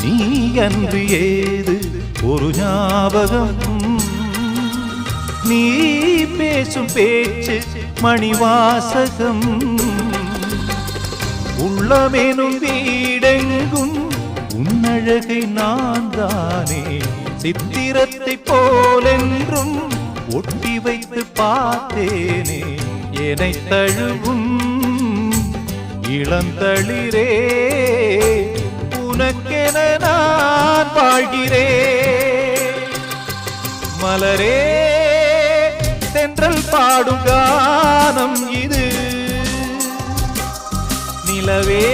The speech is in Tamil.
நீ அன்று ஏது ஒரு ஞாபகம் நீ பேசும் பேச்சு மணிவாசகம் உள்ளமெனும் வீடெங்கும் உன்னழகை நான் தானே சித்திரத்தை போலென்றும் ஒட்டி வைத்து பார்த்தேனே என்னை தழுவும் இளந்தளிரே உனக்கென நான் வாழ்கிறேன் மலரே தென்றல் பாடும் கானம் இது நிலவே